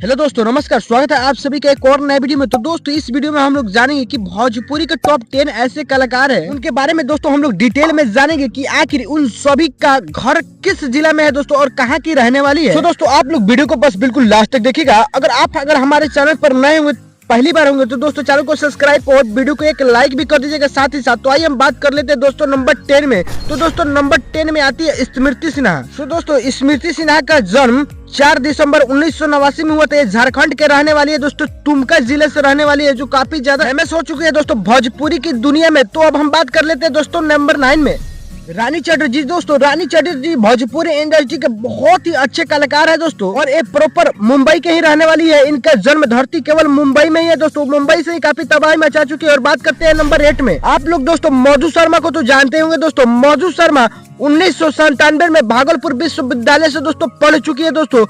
Hello दोस्तों, नमस्कार। स्वागत है आप सभी का एक और नए वीडियो में। तो दोस्तों, इस वीडियो में हम लोग जानेंगे कि भोजपुरी के टॉप 10 ऐसे कलाकार हैं, उनके बारे में दोस्तों हम लोग डिटेल में जानेंगे कि आखिर उन सभी का घर किस जिला में है दोस्तों और कहाँ की रहने वाली है। तो दोस्तों, आप लोग वीडियो को बस बिल्कुल लास्ट तक देखिएगा। अगर हमारे चैनल पर नए होंगे, पहली बार होंगे, तो दोस्तों चैनल को सब्सक्राइब और वीडियो को एक लाइक भी कर दीजिएगा साथ ही साथ। तो आइए हम बात कर लेते हैं दोस्तों नंबर 10 में। तो दोस्तों नंबर 10 में आती है स्मृति सिन्हा। तो दोस्तों स्मृति सिन्हा का जन्म 4 दिसंबर 1989 में हुआ था। ये झारखंड के रहने वाली है दोस्तों, दुमका जिले से रहने वाली है, जो काफी ज्यादा फेमस हो चुकी है दोस्तों भोजपुरी की दुनिया में। तो अब हम बात कर लेते हैं दोस्तों नंबर 9 में रानी चटर्जी। दोस्तों रानी चटर्जी भोजपुरी इंडस्ट्री के बहुत ही अच्छे कलाकार है दोस्तों, और ये प्रॉपर मुंबई के ही रहने वाली है। इनका जन्म धरती केवल मुंबई में ही है दोस्तों। मुंबई से ही काफी तबाही मचा चुकी है। और बात करते हैं नंबर 8 में। आप लोग दोस्तों मधु शर्मा को तो जानते होंगे दोस्तों। मधु शर्मा 1997 में भागलपुर विश्वविद्यालय से दोस्तों पढ़ चुकी है दोस्तों,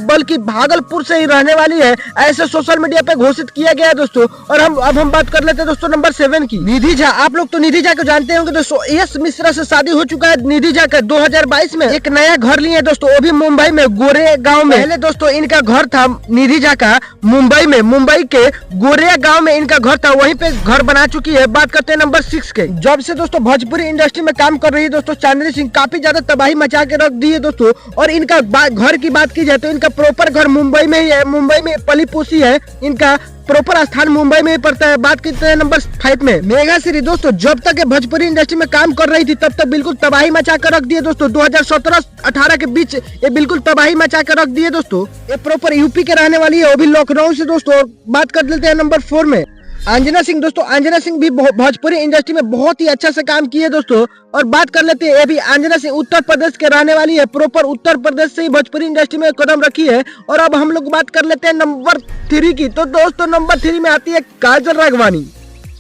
बल्कि भागलपुर से ही रहने वाली है, ऐसे सोशल मीडिया पे घोषित किया गया है दोस्तों। और अब हम बात कर लेते हैं दोस्तों नंबर 7 की। निधि झा। आप लोग तो निधि झा को जानते होंगे दोस्तों। यश मिश्रा से शादी हो चुका है निधि झा का। 2022 में एक नया घर लिए दोस्तों, वो भी मुंबई में गोरे गाँव में। पहले दोस्तों इनका घर था निधि झा का मुंबई में, मुंबई के गोरे गाँव में इनका घर था, वहीं पे घर बना चुकी है। बात करते हैं नंबर 6 के। जब से दोस्तों भोजपुरी इंडस्ट्री में काम कर रही है दोस्तों चांदनी सिंह, काफी ज्यादा तबाही मचा के रख दी है दोस्तों। और इनका घर की बात की जाए तो इनका प्रॉपर घर मुंबई में ही है, मुंबई में पली पोसी है। इनका प्रॉपर स्थान मुंबई में ही पड़ता है। बात करते हैं नंबर 5 में मेघा श्री। दोस्तों जब तक ये भोजपुरी इंडस्ट्री में काम कर रही थी तब तक बिल्कुल तबाही मचा कर रख दिए दोस्तों। 2017-18 के बीच ये बिल्कुल तबाही मचा कर रख दिए दोस्तों। ये प्रॉपर यूपी के रहने वाली है, वो भी लखनऊ से दोस्तों। बात कर लेते हैं नंबर 4 में अंजना सिंह। दोस्तों अंजना सिंह भी भोजपुरी इंडस्ट्री में बहुत ही अच्छा से काम किए दोस्तों। और बात कर लेते हैं, ये भी अंजना सिंह उत्तर प्रदेश के रहने वाली है, प्रॉपर उत्तर प्रदेश से ही भोजपुरी इंडस्ट्री में कदम रखी है। और अब हम लोग बात कर लेते हैं नंबर 3 की। तो दोस्तों नंबर 3 में आती है काजल राघवानी।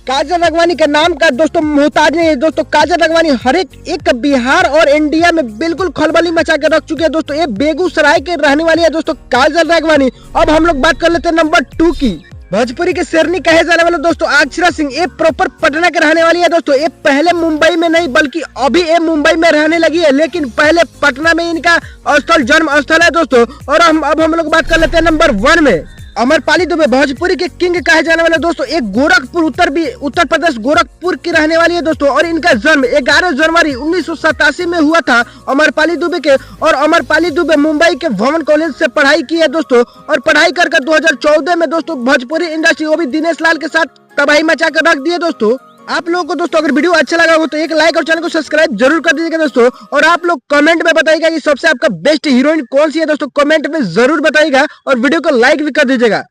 काजल राघवानी का नाम का दोस्तों मोहताज नहीं है दोस्तों। काजल राघवानी हर एक बिहार और इंडिया में बिल्कुल खलबली मचा के रख चुके हैं दोस्तों। ये बेगूसराय के रहने वाली है दोस्तों काजल राघवानी। अब हम लोग बात कर लेते हैं नंबर 2 की। भोजपुरी के शेरनी कहे जाने वाले दोस्तों अक्षरा सिंह। ये प्रॉपर पटना के रहने वाली है दोस्तों। ये पहले मुंबई में नहीं बल्कि अभी ये मुंबई में रहने लगी है, लेकिन पहले पटना में इनका जन्म स्थल है दोस्तों। और अब हम लोग बात कर लेते हैं नंबर 1 में अमरपाली दुबे। भोजपुरी के किंग कहे जाने वाले दोस्तों एक गोरखपुर उत्तर प्रदेश गोरखपुर की रहने वाली है दोस्तों। और इनका जन्म 11 जनवरी 1987 में हुआ था अमरपाली दुबे के। और अमरपाली दुबे मुंबई के भवन कॉलेज से पढ़ाई की है दोस्तों। और पढ़ाई कर 2014 में दोस्तों भोजपुरी इंडस्ट्री, वो भी दिनेश लाल के साथ तबाही मचा कर रख दिए दोस्तों। आप लोगों को दोस्तों अगर वीडियो अच्छा लगा हो तो एक लाइक और चैनल को सब्सक्राइब जरूर कर दीजिएगा दोस्तों। और आप लोग कमेंट में बताइएगा कि सबसे आपका बेस्ट हीरोइन कौन सी है दोस्तों, कमेंट में जरूर बताइएगा और वीडियो को लाइक भी कर दीजिएगा।